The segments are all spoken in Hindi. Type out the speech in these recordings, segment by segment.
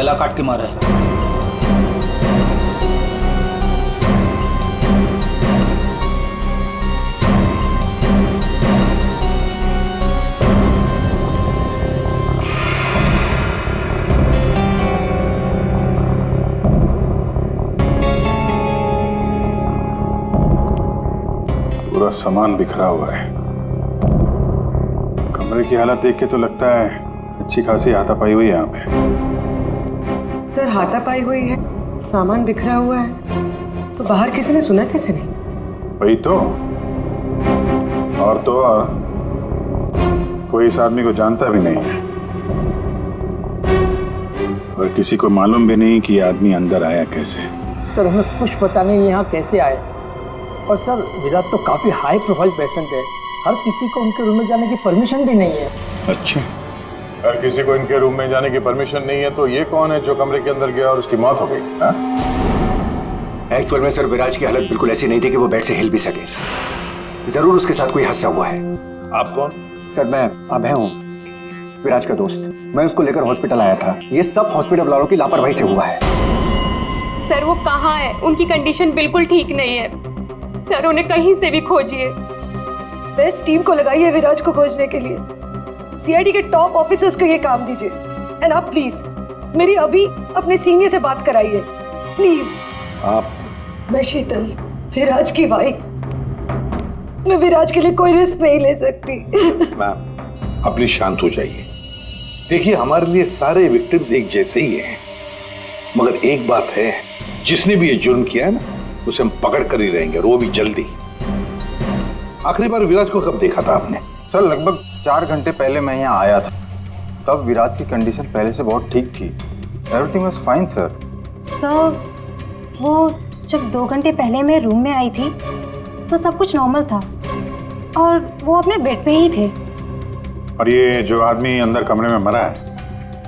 गला काट के मारा है। पूरा सामान बिखरा हुआ है। कमरे की हालत देख के तो लगता है अच्छी खासी हाथापाई हुई है यहाँ पे। सर हाथापाई हुई है, सामान बिखरा हुआ है, तो बाहर किसी ने सुना कैसे नहीं? वही तो। और तो और कोई इस आदमी को जानता भी नहीं है और किसी को मालूम भी नहीं कि ये आदमी अंदर आया कैसे। सर हमें कुछ पता नहीं यहाँ कैसे आए। और सर विराट तो काफी हाई प्रोफाइल पेशेंट है, हर किसी को उनके रूम में जाने की परमिशन भी नहीं है। अच्छा, हर किसी को इनके रूम में जाने की परमिशन नहीं है, तो ये कौन है जो कमरे के अंदर गया और उसकी मौत हो गई? एक्चुअल में सर विराज की हालत बिल्कुल ऐसी नहीं थी कि वो बेड से हिल भी सके। जरूर उसके साथ कोई हादसा हुआ है। आप कौन? सर मैं अभय हूँ, विराज का दोस्त। मैं उसको लेकर हॉस्पिटल आया था। ये सब हॉस्पिटल वालों की लापरवाही से हुआ है। सर वो कहाँ है? उनकी कंडीशन बिल्कुल ठीक नहीं है सर, उन्हें कहीं से भी खोजिए। बेस्ट टीम को लगाइए विराज को खोजने के लिए। सीआईडी के टॉप ऑफिसर्स को ये काम दीजिए। एंड आप प्लीज मेरी अभी अपने सीनियर से बात कराइए प्लीज। आप? मैं शीतल, विराज की वाइफ। मैं विराज के लिए कोई रिस्क नहीं ले सकती। मैम आप प्लीज शांत हो जाइए। देखिए हमारे लिए सारे विक्टिम्स एक जैसे ही हैं, मगर एक बात है, जिसने भी ये जुर्म किया है ना, उसे हम पकड़ कर ही रहेंगे, और वो भी जल्दी। आखिरी बार विराज को कब देखा था आपने? सर लगभग 4 घंटे पहले मैं यहाँ आया था। तब विराज की कंडीशन पहले से बहुत ठीक थी। Everything was fine sir. Sir वो जब 2 घंटे पहले मैं रूम में आई थी तो सब कुछ नॉर्मल था और वो अपने बेड पे ही थे। और ये जो आदमी अंदर कमरे में मरा है,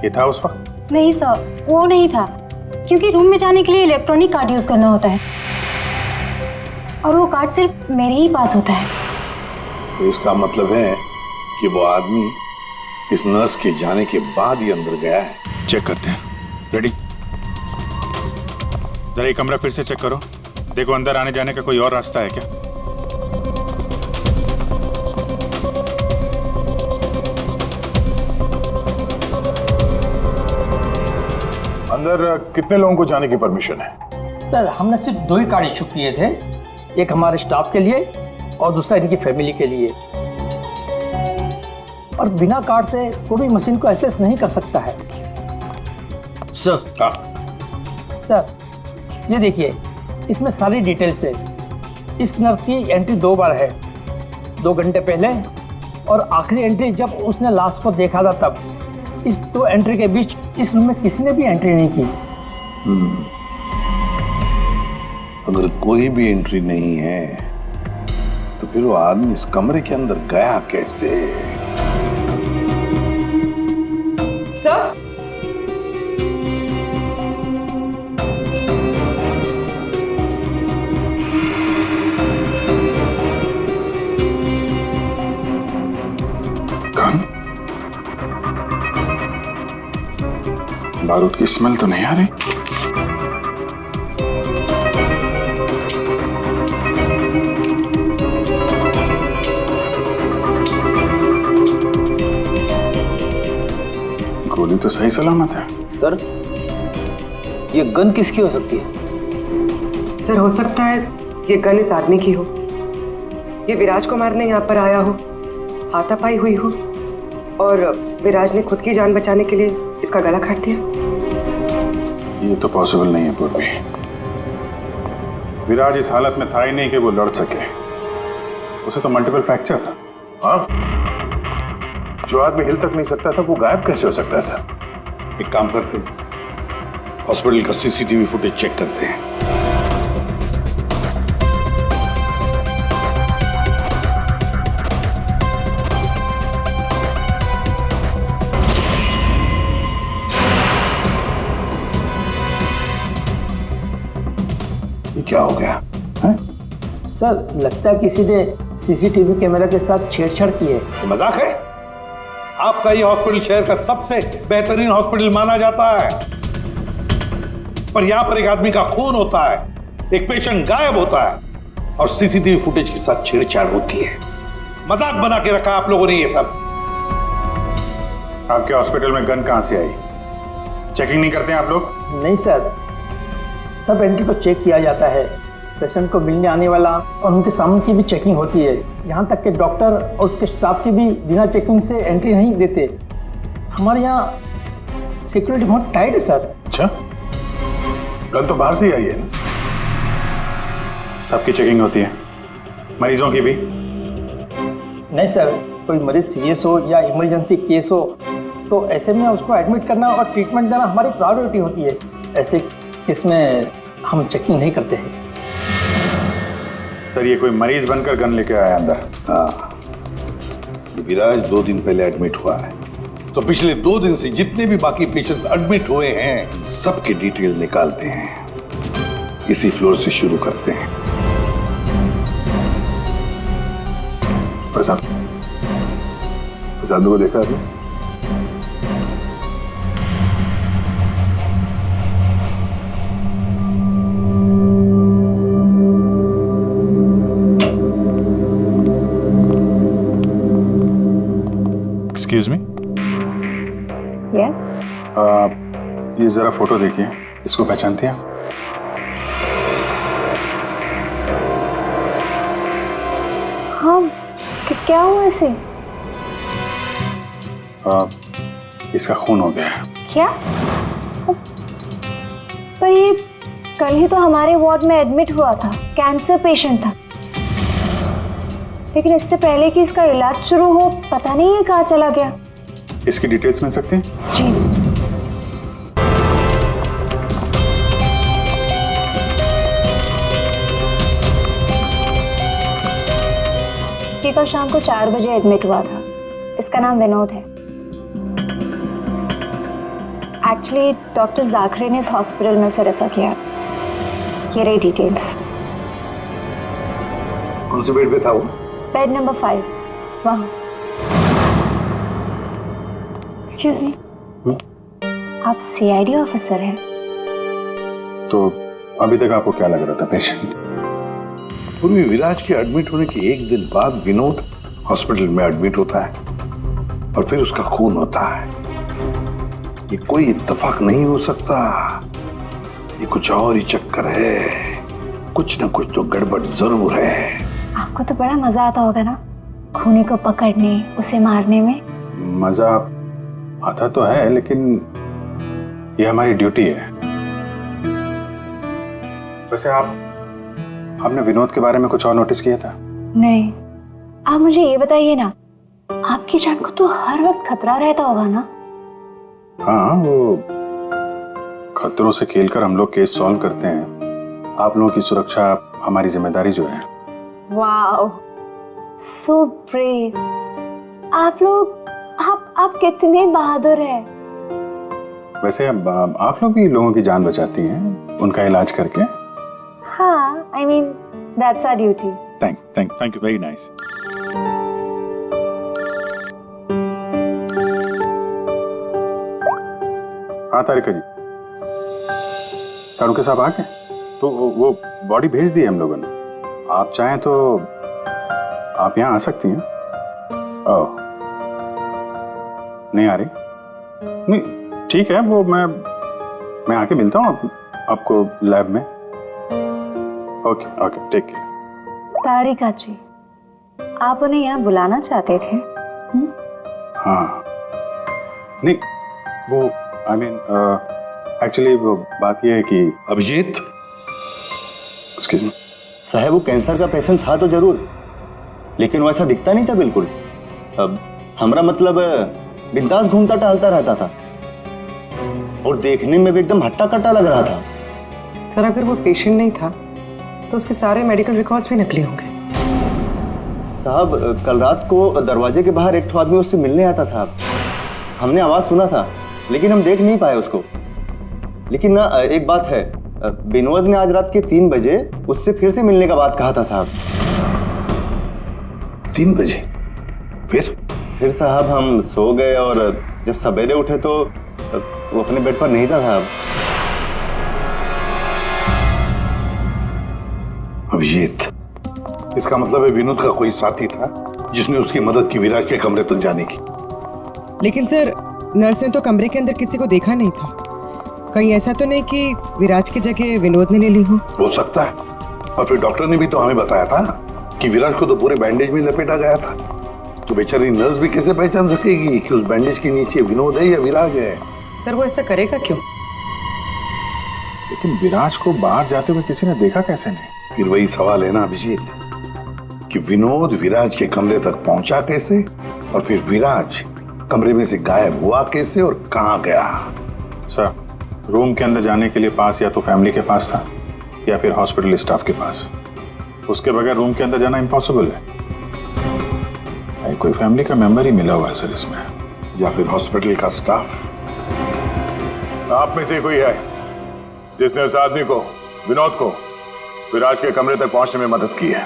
ये था उस वक्त? नहीं सर, वो नहीं था, क्योंकि रूम में जाने के लिए इलेक्ट्रॉनिक कार्ड यूज़ करना होता है और वो कार्ड सिर्फ मेरे ही पास होता है। तो इसका मतलब है कि वो आदमी इस नर्स के जाने के बाद ही अंदर गया है। चेक करते हैं। रेडी? जरा ये कमरा फिर से चेक करो, देखो अंदर आने जाने का कोई और रास्ता है क्या। अंदर कितने लोगों को जाने की परमिशन है? सर हमने सिर्फ 2 ही कार्ड इशू किए थे, एक हमारे स्टाफ के लिए और दूसरा इनकी फैमिली के लिए। और बिना कार्ड से कोई भी मशीन को एक्सेस नहीं कर सकता है। सर सर ये देखिए, इसमें सारी डिटेल्स है। इस नर्स की एंट्री 2 बार है, 2 घंटे पहले और आखिरी एंट्री जब उसने लास्ट को देखा था तब। इस 2 एंट्री के बीच इस रूम में किसी ने भी एंट्री नहीं की। अगर कोई भी एंट्री नहीं है तो फिर वो आदमी इस कमरे के अंदर गया कैसे? सर कौन? बारूद की स्मेल तो नहीं आ रही। गोली तो सही सलामत है। सर ये गन किसकी हो सकती है? सर हो सकता है ये गन इस आदमी की हो, ये विराज को मारने यहाँ पर आया हो, हाथापाई हुई हो और विराज ने खुद की जान बचाने के लिए इसका गला काट दिया। ये तो पॉसिबल नहीं है पूर्वी। विराज इस हालत में था ही नहीं कि वो लड़ सके। उसे तो मल्टीपल फ्रैक्चर था। हाँ, जो आदमी हिल तक नहीं सकता था वो गायब कैसे हो सकता है सर? एक काम करते हैं, हॉस्पिटल का सीसीटीवी फुटेज चेक करते हैं। ये क्या हो गया है? सर लगता है किसी ने सीसीटीवी कैमरा के साथ छेड़छाड़ की है। मजाक है? आपका ये हॉस्पिटल शहर का सबसे बेहतरीन हॉस्पिटल माना जाता है। पर यहां पर एक आदमी का खून होता है, एक पेशेंट गायब होता है और सीसीटीवी फुटेज के साथ छेड़छाड़ होती है। मजाक बना के रखा आप लोगों ने ये सब। आपके हॉस्पिटल में गन कहां से आई? चेकिंग नहीं करते हैं आप लोग? नहीं सर, सब एंट्री को चेक किया जाता है। पेशेंट को मिलने आने वाला और उनके सामान की भी चेकिंग होती है। यहाँ तक कि डॉक्टर और उसके स्टाफ की भी बिना चेकिंग से एंट्री नहीं देते। हमारे यहाँ सिक्योरिटी बहुत टाइट है सर। अच्छा, गन तो बाहर से ही आई है ना? सबकी चेकिंग होती है, मरीजों की भी? नहीं सर, कोई मरीज सीरियस हो या इमरजेंसी केस हो तो ऐसे में उसको एडमिट करना और ट्रीटमेंट देना हमारी प्रायोरिटी होती है। ऐसे केस में हम चेकिंग नहीं करते हैं। सर, ये कोई मरीज बनकर गन लेके आया अंदर? हाँ, विराज 2 दिन पहले एडमिट हुआ है, तो पिछले 2 दिन से जितने भी बाकी पेशेंट्स एडमिट हुए हैं सबके डिटेल निकालते हैं। इसी फ्लोर से शुरू करते हैं। प्रसाद को देखा आपने? Excuse me, yes. ये जरा फोटो देखिए, इसको पहचानते हैं? हाँ, क्या हुआ इसे? इसका खून हो गया है। क्या? पर ये कल ही तो हमारे वार्ड में एडमिट हुआ था, कैंसर पेशेंट था। लेकिन इससे पहले कि इसका इलाज शुरू हो, पता नहीं ये कहाँ चला गया। इसकी डिटेल्स मिल सकती हैं? जी। ये कल शाम को 4 बजे एडमिट हुआ था। इसका नाम विनोद है। एक्चुअली डॉक्टर जाखरे ने इस हॉस्पिटल में उसे रेफर किया। ये रही डिटेल्स। कौन से बेड पे था वो? बेड नंबर 5, वहाँ। एक्सक्यूज मी, आप सीआईडी ऑफिसर हैं? तो अभी तक आपको क्या लग रहा था पेशेंट? पूर्वी विराज के एडमिट होने के 1 दिन बाद विनोद हॉस्पिटल में एडमिट होता है और फिर उसका खून होता है। ये कोई इत्तेफाक नहीं हो सकता, ये कुछ और ही चक्कर है। कुछ ना कुछ तो गड़बड़ जरूर है। आपको तो बड़ा मजा आता होगा ना, खूनी को पकड़ने, उसे मारने में। मजा आता तो है, लेकिन ये हमारी ड्यूटी है। वैसे आपने विनोद के बारे में कुछ और नोटिस किया था? नहीं, आप मुझे ये बताइए ना, आपकी जान को तो हर वक्त खतरा रहता होगा ना? हाँ, वो खतरों से खेलकर हम लोग केस सॉल्व करते हैं। आप लोगों की सुरक्षा हमारी जिम्मेदारी जो है। Wow, so brave. आप लोग, आप कितने बहादुर हैं। वैसे आप लोग भी लोगों की जान बचाती हैं उनका इलाज करके। हाँ, I mean, that's our duty. Thank you, very nice. हाँ तारिका जी, सारुके साहब आ गए? तो वो बॉडी भेज दी है हम लोगों ने। आप चाहें तो आप यहाँ आ सकती हैं। ओह, नहीं आ रही? नहीं, ठीक है, वो मैं आके मिलता हूँ आपको लैब में। Okay, take care. Tarika ji, आप उन्हें यहाँ बुलाना चाहते थे? हाँ, नहीं, वो एक्चुअली वो बात ये है कि अभिजीत, एक्सक्यूज मी साहब, वो कैंसर का पेशेंट था तो जरूर, लेकिन वैसा दिखता नहीं था बिल्कुल। अब हमारा मतलब बिंदास घूमता टहलता रहता था और देखने में भी एकदम हट्टा कट्टा लग रहा था। सर, अगर वो पेशेंट नहीं था तो उसके सारे मेडिकल रिकॉर्ड्स भी नकली होंगे। साहब, कल रात को दरवाजे के बाहर एक आदमी उससे मिलने आया था साहब। हमने आवाज सुना था, लेकिन हम देख नहीं पाए उसको। लेकिन ना, एक बात है, विनोद ने आज रात के 3 बजे उससे फिर से मिलने का बात कहा था साहब। 3 बजे? फिर साहब हम सो गए और जब सवेरे उठे तो वो अपने बेड पर नहीं था साहब। अभिजीत, इसका मतलब है विनोद का कोई साथी था जिसने उसकी मदद की विराज के कमरे तक जाने की। लेकिन सर, नर्स ने तो कमरे के अंदर किसी को देखा नहीं था। कहीं ऐसा तो नहीं कि विराज की जगह विनोद ने ले ली हो सकता है। और फिर डॉक्टर ने भी तो हमें बताया था कि विराज को तो पूरे बैंडेज में लपेटा गया था। तो बेचारी नर्स भी कैसे पहचान सकेगी कि उस बैंडेज के नीचे विनोद है या विराज है? सर, वो ऐसा करेगा क्यों? लेकिन विराज को बाहर जाते हुए किसी ने देखा कैसे नहीं? फिर वही सवाल है ना अभिजीत, कि विनोद विराज के कमरे तक पहुंचा कैसे, और फिर विराज कमरे में से गायब हुआ कैसे और कहां गया? सर, रूम के अंदर जाने के लिए पास या तो फैमिली के पास था या फिर हॉस्पिटल स्टाफ के पास। उसके बगैर रूम के अंदर जाना इम्पॉसिबल है। कोई फैमिली का मेंबर ही मिला हुआ है सर इसमें, या फिर हॉस्पिटल का स्टाफ। आप में से कोई है जिसने उस आदमी को, विनोद को, विराज के कमरे तक पहुंचने में मदद की है?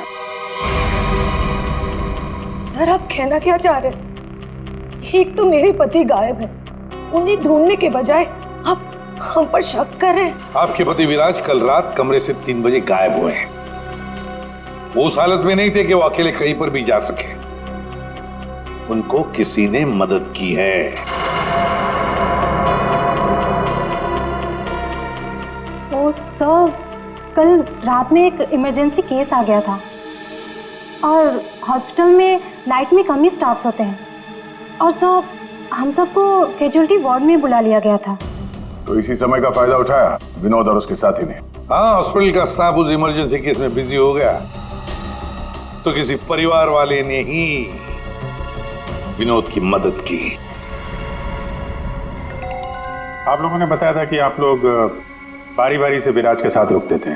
सर, आप कहना क्या चाह रहे हैं? एक तो मेरे पति गायब है, उन्हें ढूंढने के बजाय आप हम पर शक कर रहे हैं। आपके पति विराज कल रात कमरे से 3 बजे गायब हुए हैं। वो उस हालत में नहीं थे कि वो अकेले कहीं पर भी जा सके। उनको किसी ने मदद की है। तो सर, कल रात में एक इमरजेंसी केस आ गया था और हॉस्पिटल में नाइट में कम ही स्टाफ होते हैं, और सर हम सबको कैजुअलिटी वार्ड में बुला लिया गया था। तो इसी समय का फायदा उठाया विनोद और उसके साथी ने। हाँ, हॉस्पिटल का स्टाफ उस इमरजेंसी केस में बिजी हो गया, तो किसी परिवार वाले ने ही विनोद की मदद की। आप लोगों ने बताया था कि आप लोग बारी बारी से विराज के साथ रुकते थे,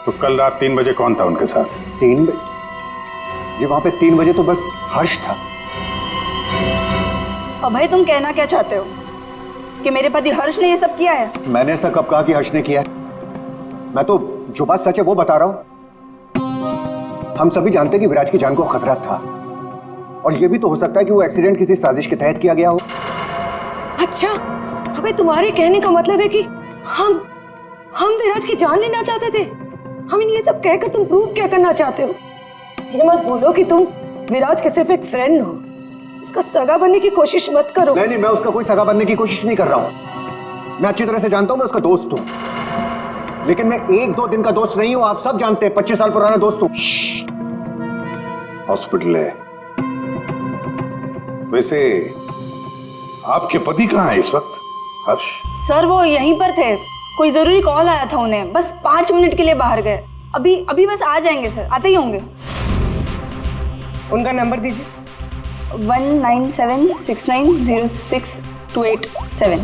तो कल रात 3 बजे कौन था उनके साथ? 3 बजे? जी, वहां पे 3 बजे तो बस हर्ष था। अभय, तुम कहना क्या चाहते हो कि मेरे पति हर्ष ने ये सब किया है? मैंने ऐसा कब कहा कि हर्ष ने किया है? मैं तो जो बात सच है वो बता रहा हूं। हम सभी जानते हैं कि विराज की जान को खतरा था, और ये भी तो हो सकता है कि वो एक्सीडेंट किसी साजिश के तहत किया गया हो। अच्छा, अबे तुम्हारे कहने का मतलब है कि हम विराज की जान लेना चाहते थे? हमें ये सब कहकर तुम प्रूव क्या करना चाहते हो? ये मत बोलो कि तुम विराज के सिर्फ एक फ्रेंड हो। इसका सगा बनने की कोशिश मत करो। नहीं, मैं उसका कोई सगा बनने की कोशिश नहीं कर रहा हूं। मैं अच्छी तरह से जानता हूं मैं उसका दोस्त हूं, लेकिन मैं 1-2 दिन का दोस्त नहीं हूं। आप सब जानते हैं 25 साल पुराना दोस्त हूं। हॉस्पिटल है। वैसे आपके पति कहाँ है इस वक्त? हर्ष? सर, वो यहीं पर थे। कोई जरूरी कॉल आया था उन्हें, बस 5 मिनट के लिए बाहर गए। अभी बस आ जाएंगे सर, आते ही होंगे। उनका नंबर दीजिए। 1976906287।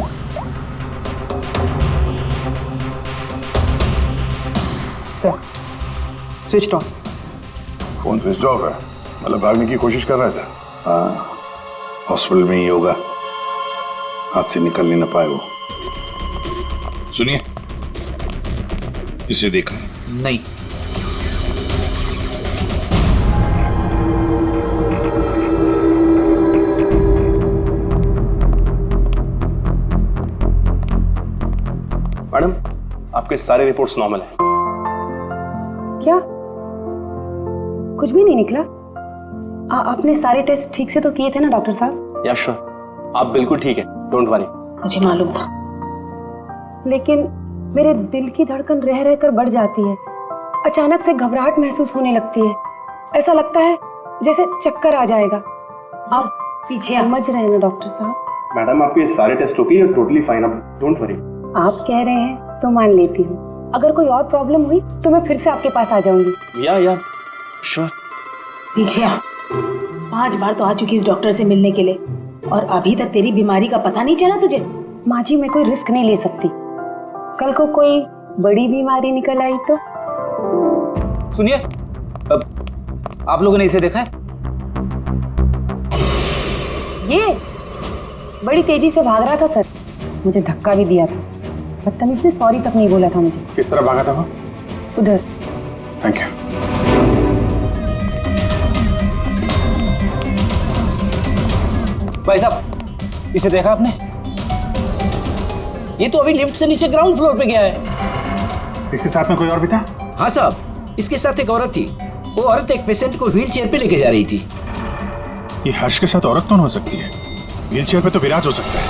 Sir, switch off. Phone switch off है, मतलब भागने की कोशिश कर रहा है सर। हाँ, हॉस्पिटल में ही होगा, हाथ से निकल नहीं ना पाए वो। सुनिए, इसे देखा? नहीं। मैडम, आपके सारे रिपोर्ट्स नॉर्मल हैं। क्या? कुछ भी नहीं निकला? आपने सारे टेस्ट ठीक से तो किए थे ना डॉक्टर साहब? या श्योर, आप बिल्कुल ठीक है, डोंट वरी। मुझे मालूम था, लेकिन मेरे दिल की धड़कन रह रहकर बढ़ जाती है। अचानक से घबराहट महसूस होने लगती है। ऐसा लगता है जैसे चक्कर आ जाएगा। आप पीछे समझ रहे हैं ना डॉक्टर साहब? मैडम, आपके सारे test okay, you are totally fine, अब डोंट वरी। आप कह रहे हैं तो मान लेती हूँ। अगर कोई और प्रॉब्लम हुई तो मैं फिर से आपके पास आ जाऊंगी। या श्योर। पीछे आ। 5 बार तो आ चुकी इस डॉक्टर से मिलने के लिए, और अभी तक तेरी बीमारी का पता नहीं चला तुझे? माँ जी, मैं कोई रिस्क नहीं ले सकती। कल को कोई बड़ी बीमारी निकल आई तो? सुनिए, आप लोगों ने इसे देखा है? ये बड़ी तेजी से भाग रहा था सर, मुझे धक्का भी दिया था। बदतमीज ने सॉरी तक नहीं बोला था मुझे। किस तरह भागा था वो? उधर। Thank you. भाई साहब, इसे देखा आपने? ये तो अभी लिफ्ट से नीचे ग्राउंड फ्लोर पे गया है। इसके साथ में कोई और भी था? हाँ साहब, इसके साथ एक औरत थी। वो औरत एक पेशेंट को व्हील चेयर पे लेके जा रही थी। ये हर्ष के साथ औरत कौन हो सकती है? व्हील चेयर पे तो विराज हो सकता है।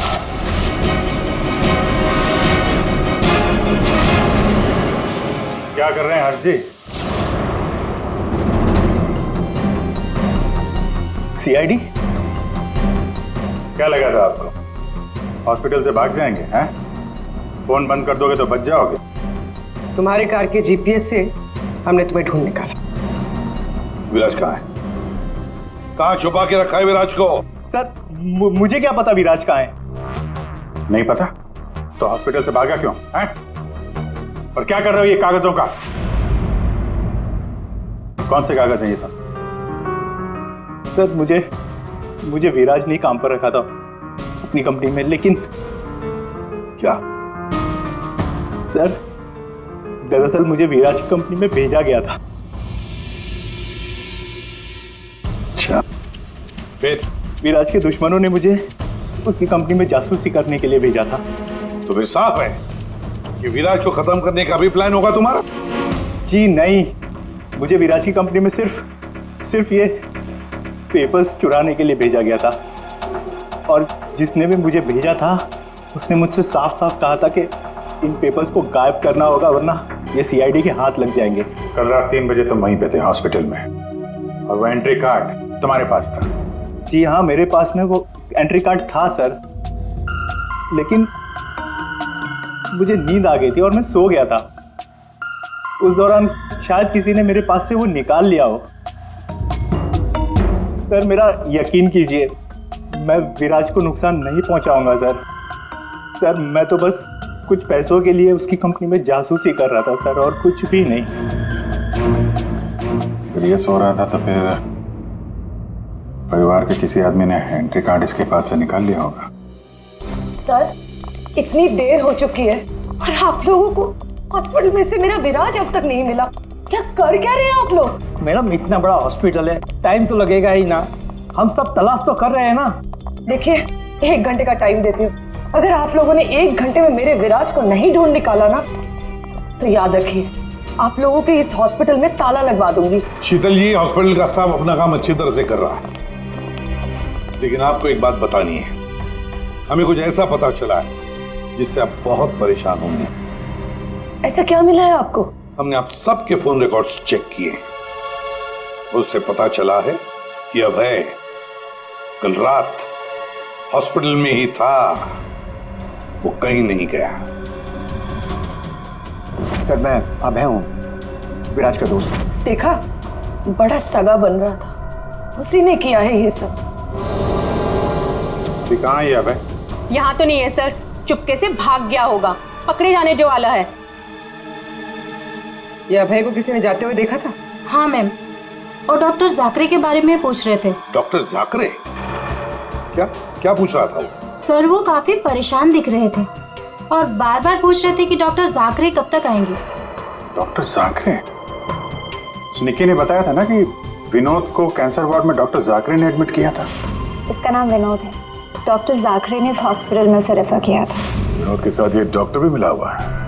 क्या कर रहे हैं हर्ष जी? सीआईडी? क्या लगा था आपको हॉस्पिटल से भाग जाएंगे? हैं? फोन बंद कर दोगे तो बच जाओगे। तुम्हारे कार के जीपीएस से हमने तुम्हें ढूंढ निकाला। विराज कहाँ है? कहाँ छुपा के रखा है विराज को? सर मुझे क्या पता विराज कहाँ है? नहीं पता तो हॉस्पिटल से भागा क्यों? हैं? और क्या कर रहे हो ये कागजों का? कौन से कागज हैं ये सब? सर मुझे विराज ने काम पर रखा था अपनी कंपनी में, लेकिन क्या? सर दरअसल मुझे विराज की कंपनी में भेजा गया था। अच्छा, फिर? विराज के दुश्मनों ने मुझे उसकी कंपनी में जासूसी करने के लिए भेजा था। तो फिर साफ है कि विराज को खत्म करने का भी प्लान होगा तुम्हारा? जी नहीं, मुझे विराज की कंपनी में सिर्फ ये पेपर्स चुराने के लिए भेजा गया था। और जिसने भी मुझे भेजा था उसने मुझसे साफ साफ कहा था कि इन पेपर्स को गायब करना होगा, वरना ये सीआईडी के हाथ लग जाएंगे। कल रात 3 बजे तुम वहीं पे थे हॉस्पिटल में, और वो एंट्री कार्ड तुम्हारे पास था? जी हाँ, मेरे पास में वो एंट्री कार्ड था सर, लेकिन मुझे नींद आ गई थी और मैं सो गया था। उस दौरान शायद किसी ने मेरे पास से वो निकाल लिया हो। सर मेरा यकीन कीजिए, मैं विराज को नुकसान नहीं पहुंचाऊंगा सर। सर मैं तो बस कुछ पैसों के लिए उसकी कंपनी में जासूसी कर रहा था सर, और कुछ भी नहीं। फिर ये सो रहा था तो फिर परिवार के किसी आदमी ने एंट्री कार्ड इसके पास से निकाल लिया होगा। सर इतनी देर हो चुकी है और आप लोगों को हॉस्पिटल में से मेरा विराज अब तक नहीं मिला। क्या कर क्या रहे हैं आप लोग? मैडम इतना बड़ा हॉस्पिटल है, टाइम तो लगेगा ही ना। हम सब तलाश तो कर रहे हैं ना। देखिए 1 घंटे का टाइम देती हूँ, अगर आप लोगों ने 1 घंटे में मेरे विराज को नहीं ढूंढ निकाला ना, तो याद रखिए आप लोगों के इस हॉस्पिटल में ताला लगवा दूंगी। शीतल जी, हॉस्पिटल का स्टाफ अपना काम अच्छी तरह से कर रहा है, लेकिन आपको एक बात बतानी है। हमें कुछ ऐसा पता चला है जिससे आप बहुत परेशान होंगे। ऐसा क्या मिला है आपको? हमने आप सबके फोन रिकॉर्ड्स चेक किए, उससे पता चला है कि अभय कल रात हॉस्पिटल में ही था, वो कहीं नहीं गया। सर मैं अभय हूँ, विराज का दोस्त। देखा, बड़ा सगा बन रहा था, उसी ने किया है ये सब। कहाँ है ये अभय? यहाँ तो नहीं है सर, चुपके से भाग गया होगा, पकड़े जाने जो वाला है। ये अभय को किसी ने जाते हुए देखा था? हाँ मैम, और डॉक्टर जाकरे के बारे में पूछ रहे थे। डॉक्टर जाकरे? क्या क्या पूछ रहा था वो? सर वो काफी परेशान दिख रहे थे और बार बार पूछ रहे थे कि डॉक्टर जाकरे कब तक आएंगे। डॉक्टर जाकरे? निकी ने बताया था ना कि विनोद को कैंसर वार्ड में डॉक्टर जाकरे ने एडमिट किया था। इसका नाम विनोद है, डॉक्टर जाकरे ने इस हॉस्पिटल में उसे रेफर किया था। विनोद के साथ ये डॉक्टर भी मिला हुआ है।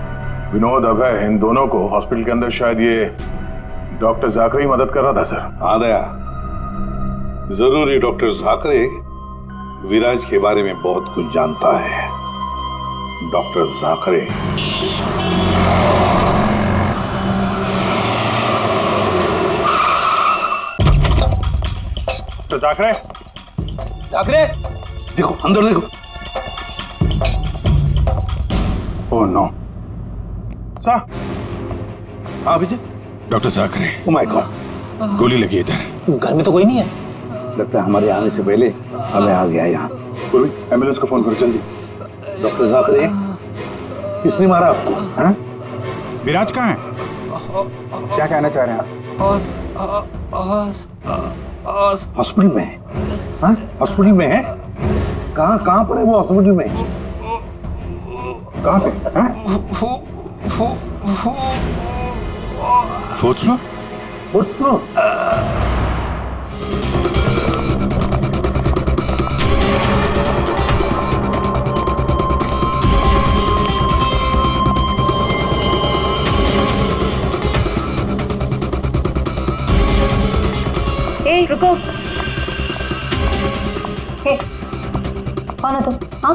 विनोद, अभय, इन दोनों को हॉस्पिटल के अंदर शायद ये डॉक्टर जाकरे ही मदद कर रहा था सर। हाँ दया, जरूर ये डॉक्टर जाकरे विराज के बारे में बहुत कुछ जानता है। डॉक्टर जाकरे तो जाकरे जाकरे, देखो अंदर देखो। Oh no sir. हाँ Abhijit, doctor Jakare. Oh my God, गोली लगी इधर। घर में तो कोई नहीं है। लगता है हमारे आने से पहले हमें आ गया यहाँ। कोई एम्बुलेंस को फोन करो जल्दी। डॉक्टर जाकरे, किसने मारा आपको? हाँ? विराज कहाँ है? क्या कहना चाह रहे हैं आप? हॉस्पिटल में है? हाँ? हॉस्पिटल में है? कहाँ पर है वो हॉस्पिटल में? कहाँ पे? Fourth floor? Fourth floor? ए रुको। हे, कौन हो तुम? हाँ,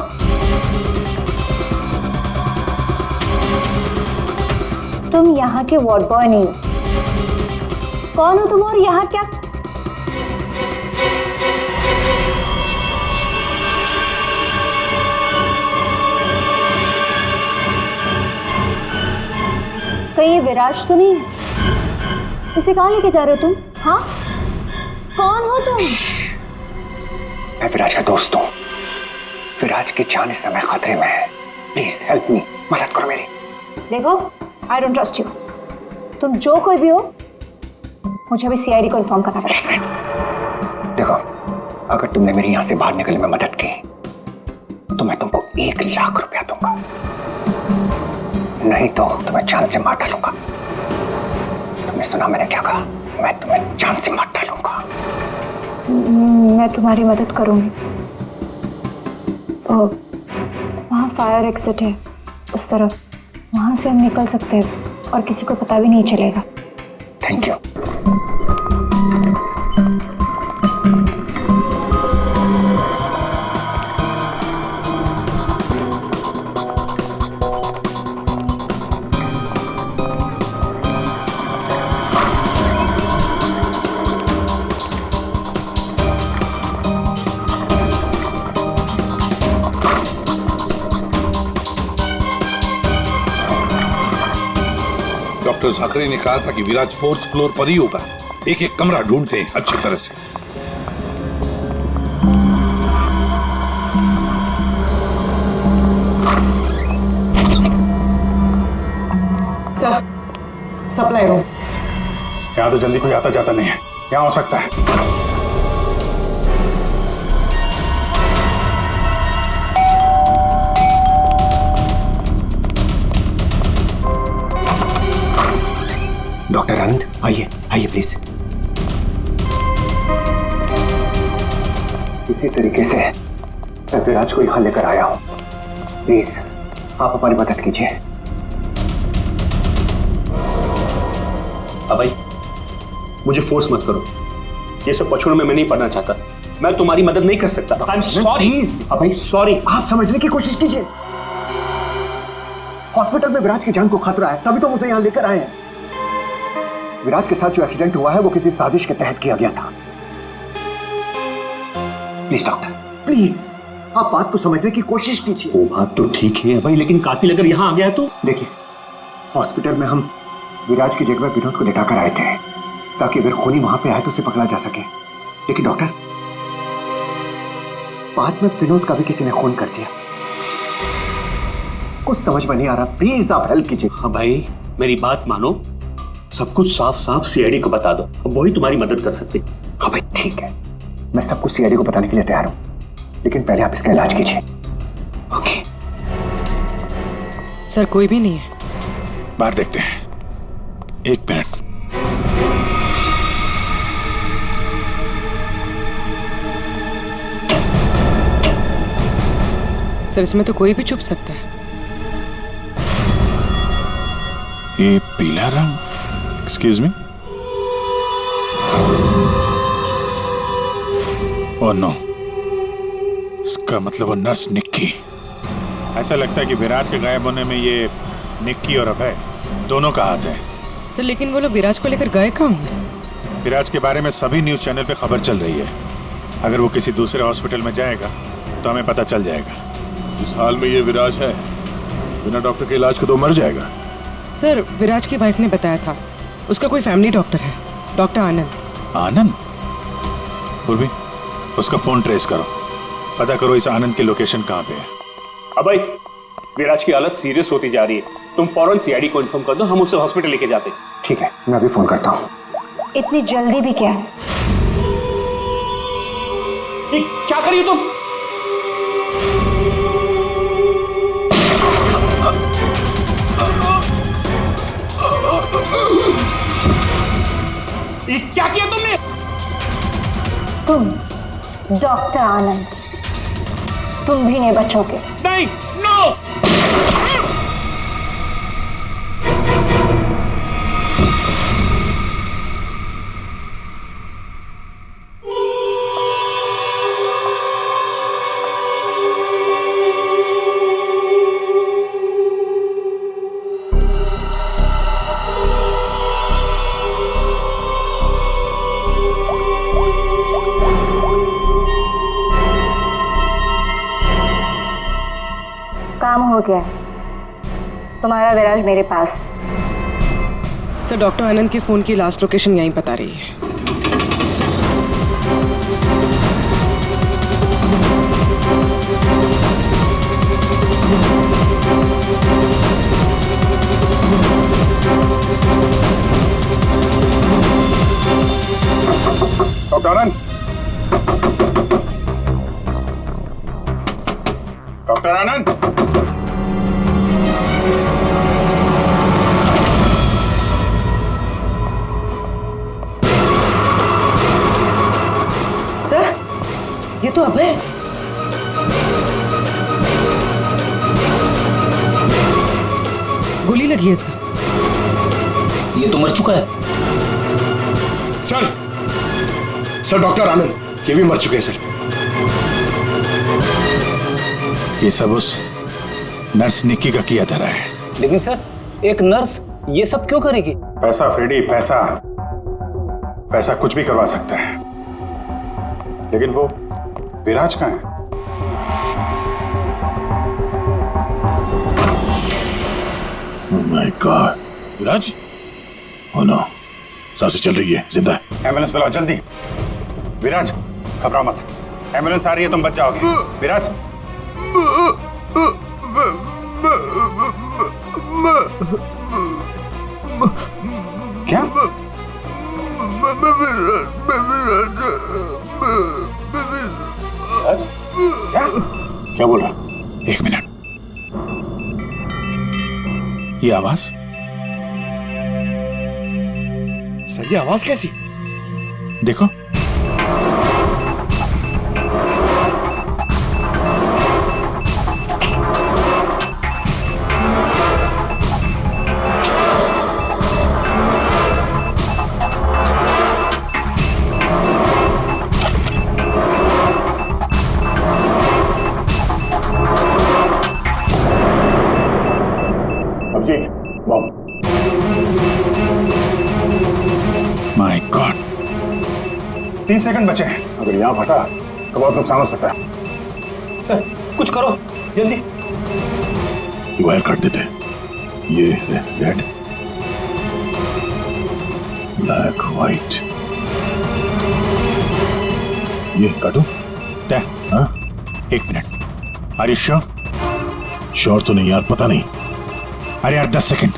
तुम यहाँ के वार्ड बॉय नहीं हो। कौन हो तुम और यहाँ क्या? कहीं ये विराज तो नहीं है? इसे कहाँ लेके जा रहे हो तुम? हाँ, कौन हो तुम? मैं विराज का दोस्त हूँ। विराज की जान इस समय खतरे में है। प्लीज हेल्प मी, मदद करो मेरी। देखो, आई डोंट ट्रस्ट यू। तुम जो कोई भी हो, मुझे अभी सीआईडी को इन्फॉर्म करना पड़ेगा। देखो, अगर तुमने मेरी यहाँ से बाहर निकलने में मदद की तो मैं तुमको 1 लाख रुपया दूंगा, नहीं तो तुम्हें जान से मार डालूंगा। तुमने सुना मैंने क्या कहा? मैं तुम्हें जान से मार डालूंगा। मैं तुम्हारी मदद करूंगी। वहाँ फायर एग्जिट है उस तरफ, वहाँ से हम निकल सकते हैं और किसी को पता भी नहीं चलेगा। Thank you. डॉक्टर झाकरे ने कहा था कि विराज 4th फ्लोर पर ही होगा। एक एक कमरा ढूंढते हैं अच्छी तरह से। Sir, supply room. यहाँ तो जल्दी कोई आता जाता नहीं है। यहाँ हो सकता है। डॉक्टर आनंद, आइए आइए प्लीज। इसी तरीके से मैं विराज को यहाँ लेकर आया हूँ। प्लीज आप हमारी मदद कीजिए। अभय, मुझे फोर्स मत करो। ये सब पछड़ों में मैं नहीं पढ़ना चाहता। मैं तुम्हारी मदद नहीं कर सकता। I am sorry. Abhay sorry. आप समझने की कोशिश कीजिए। हॉस्पिटल में विराज की जान को खतरा है, तभी तो मुझे यहाँ लेकर आए हैं। विराज के साथ जो एक्सीडेंट हुआ है वो किसी साजिश के तहत किया गया था। प्लीज डॉक्टर, प्लीज आप बात को समझने की कोशिश कीजिए। वो बात तो ठीक है भाई, लेकिन कातिल अगर यहाँ आ गया तो? देखिए, हॉस्पिटल में हम विराज की जगह में विनोद को लेटाकर आए थे ताकि अगर खूनी वहां पे आए तो उसे पकड़ा जा सके। लेकिन डॉक्टर, बाद में विनोद का भी किसी ने खून कर दिया। कुछ समझ में नहीं आ रहा। प्लीज आप हेल्प कीजिए। हाँ भाई, मेरी बात मानो। सब कुछ साफ साफ सीआईडी को बता दो, अब वही तुम्हारी मदद कर सकते। हाँ भाई ठीक है, मैं सब कुछ सीआईडी को बताने के लिए तैयार हूं, लेकिन पहले आप इसका इलाज कीजिए। ओके सर, कोई भी नहीं है। बाहर देखते हैं। 1 मिनट। सर, इसमें तो कोई भी छुप सकता है। ये पीला रंग, एक्सक्यूज मी। ओह नो, इसका मतलब वो नर्स निक्की। ऐसा लगता है कि विराज के गायब होने में ये निक्की और अभय दोनों का हाथ है। सर, लेकिन वो लोग विराज को लेकर गए कहाँ होंगे? विराज के बारे में सभी न्यूज चैनल पे खबर चल रही है। अगर वो किसी दूसरे हॉस्पिटल में जाएगा तो हमें पता चल जाएगा। जिस हाल में ये विराज है, बिना डॉक्टर के इलाज को तो मर जाएगा। सर, विराज की वाइफ ने बताया था उसका कोई फैमिली डॉक्टर है, डॉक्टर आनंद। आनंद? पूर्वी, उसका फोन ट्रेस करो, पता करो इस आनंद की लोकेशन कहाँ पे है। अभय, विराज की हालत सीरियस होती जा रही है। तुम फौरन सीआईडी को इन्फॉर्म कर दो, हम उसे हॉस्पिटल लेके जाते हैं। ठीक है, मैं अभी फोन करता हूँ। इतनी जल्दी भी क्या है? क्या करिए तुम? क्या किया तुमने? तुम डॉक्टर आनंद, तुम भी नहीं बचोगे। नहीं, नो। क्या है? तुम्हारा विराज मेरे पास। सर, डॉक्टर आनंद के फोन की लास्ट लोकेशन यहीं बता रही है। डॉक्टर आनंद, डॉक्टर आनंद, सर, ये तो अभय। गोली लगी है सर। ये तो मर चुका है। सर, सर डॉक्टर आनंद ये भी मर चुके हैं सर। ये सब उस नर्स निक्की का किया धरा है। लेकिन सर, एक नर्स ये सब क्यों करेगी? पैसा फ्रेडी, पैसा, पैसा कुछ भी करवा सकता है। लेकिन वो विराज कहाँ है? Oh my God, Viraj? Oh no, सांसें चल रही है, जिंदा है। एम्बुलेंस बुलाओ जल्दी। विराज, घबराओ मत, एम्बुलेंस आ रही है, तुम बच जाओगे। विराज, क्या? क्या? क्या बोल रहा? एक मिनट, ये आवाज? सर ये आवाज कैसी? देखो, अभिजीत, बम। माय गॉड, 30 सेकंड बचे हैं। अगर यहां फटा तो बहुत नुकसान हो सकता है। सर, कुछ करो जल्दी। वायर काट देते। ये रेड, ब्लैक, व्हाइट, ये काटो। हाँ? एक minute, are you sure? Sure तो नहीं यार, पता नहीं। अरे यार 10 सेकंड।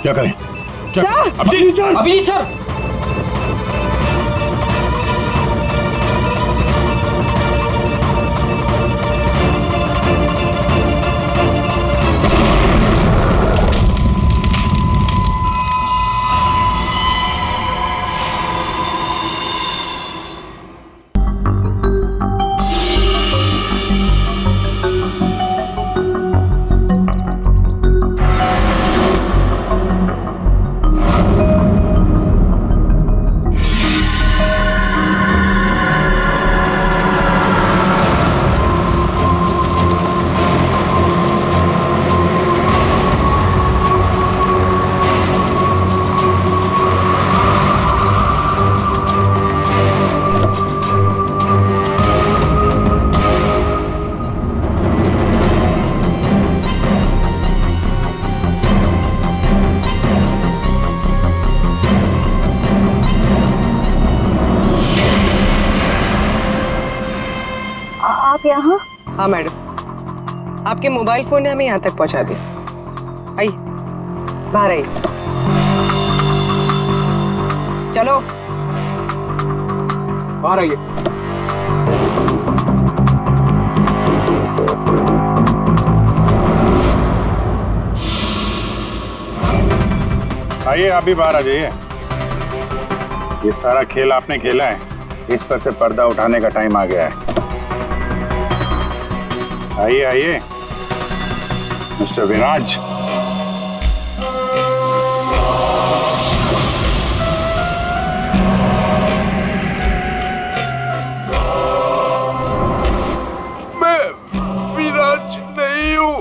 क्या करें? क्या? अभिजीत सर, आप यहाँ? हाँ मैडम, आपके मोबाइल फोन ने हमें यहाँ तक पहुँचा दिया। आइए, बाहर आइए। चलो बाहर आइए। आइए, आप भी बाहर आ जाइए। ये सारा खेल आपने खेला है, इस पर से पर्दा उठाने का टाइम आ गया है। आइए आइए, मिस्टर विराज। मैं विराज नहीं हूँ।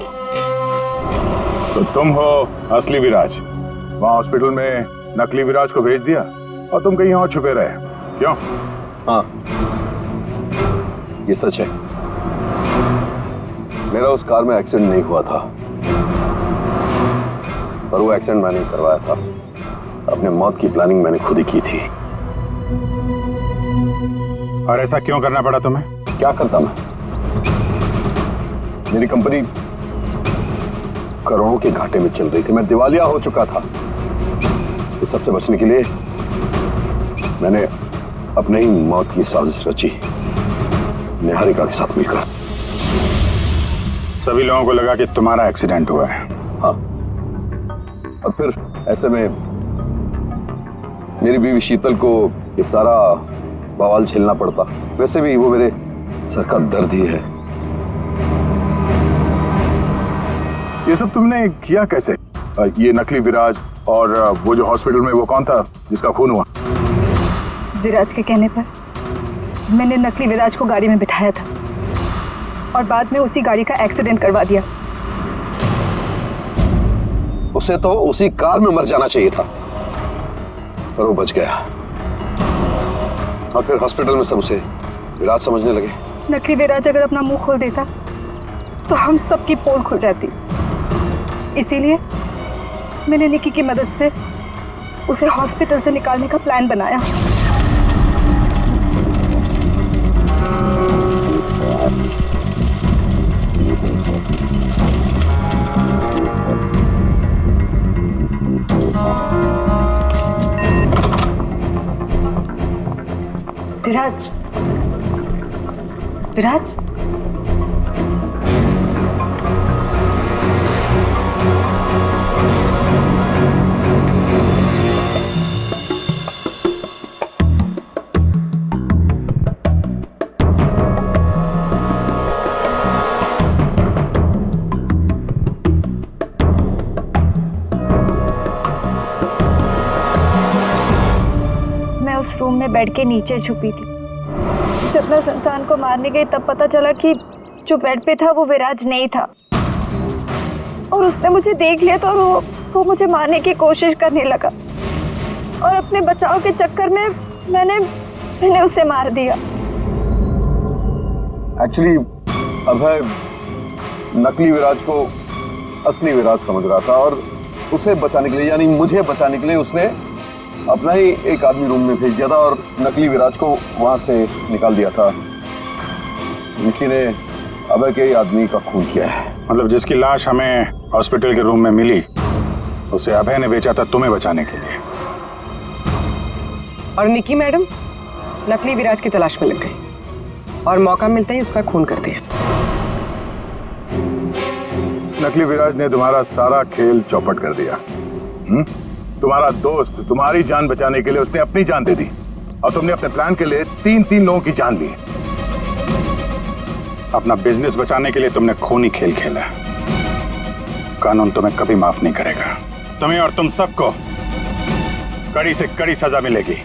तो तुम हो असली विराज। वहां हॉस्पिटल में नकली विराज को भेज दिया और तुम कहीं और छुपे रहे, क्यों? हाँ, ये सच है। मेरा उस कार में एक्सीडेंट नहीं हुआ था, पर वो एक्सीडेंट मैंने करवाया था। अपने मौत की प्लानिंग मैंने खुद ही की थी। और ऐसा क्यों करना पड़ा तुम्हें? क्या करता मैं? मेरी कंपनी करोड़ों के घाटे में चल रही थी, मैं दिवालिया हो चुका था। इस सबसे बचने के लिए मैंने अपने ही मौत की साजिश रची, निहारिका के साथ मिलकर। सभी लोगों को लगा कि तुम्हारा एक्सीडेंट हुआ है। हाँ, और फिर ऐसे में मेरी बीवी शीतल को ये सारा बवाल झेलना पड़ता। वैसे भी वो मेरे सर का दर्द ही है। ये सब तुमने किया कैसे? ये नकली विराज और वो जो हॉस्पिटल में वो कौन था जिसका खून हुआ? विराज के कहने पर मैंने नकली विराज को गाड़ी में बिठाया था और बाद में उसी गाड़ी का एक्सीडेंट करवा दिया। उसे तो उसी कार में मर जाना चाहिए था, पर वो बच गया। और फिर हॉस्पिटल में सब उसे विराज समझने लगे। नकली विराज अगर अपना मुंह खोल देता तो हम सबकी पोल खुल जाती। इसीलिए मैंने निकी की मदद से उसे हॉस्पिटल से निकालने का प्लान बनाया। विराज, विराज, उस रूम में बेड के नीचे छुपी थी। जब मैं उस इंसान को मारने गई तब पता चला कि जो बेड पे था वो विराज नहीं था और उसने मुझे देख लिया था और वो मुझे मारने की कोशिश करने लगा और अपने बचाव के चक्कर में मैंने उसे मार दिया। एक्चुअली अभय नकली विराज को असली विराज समझ रहा था और उसे बचाने के लिए, यानी मुझे बचाने के लिए, उसने अपना ही एक आदमी रूम में भेज दिया था और नकली विराज को वहां से निकाल दिया था। निकी ने अभय के आदमी का खून किया है। मतलब जिसकी लाश हमें हॉस्पिटल के रूम में मिली उसे अभय ने बेचा था तुम्हें बचाने के लिए। और निकी मैडम नकली विराज की तलाश में लग गई और मौका मिलते ही उसका खून कर दिया। नकली विराज ने तुम्हारा सारा खेल चौपट कर दिया। तुम्हारा दोस्त तुम्हारी जान बचाने के लिए उसने अपनी जान दे दी और तुमने अपने प्लान के लिए तीन लोगों की जान ली। अपना बिजनेस बचाने के लिए तुमने खूनी खेल खेला। कानून तुम्हें कभी माफ नहीं करेगा। तुम्हें और तुम सबको कड़ी से कड़ी सजा मिलेगी।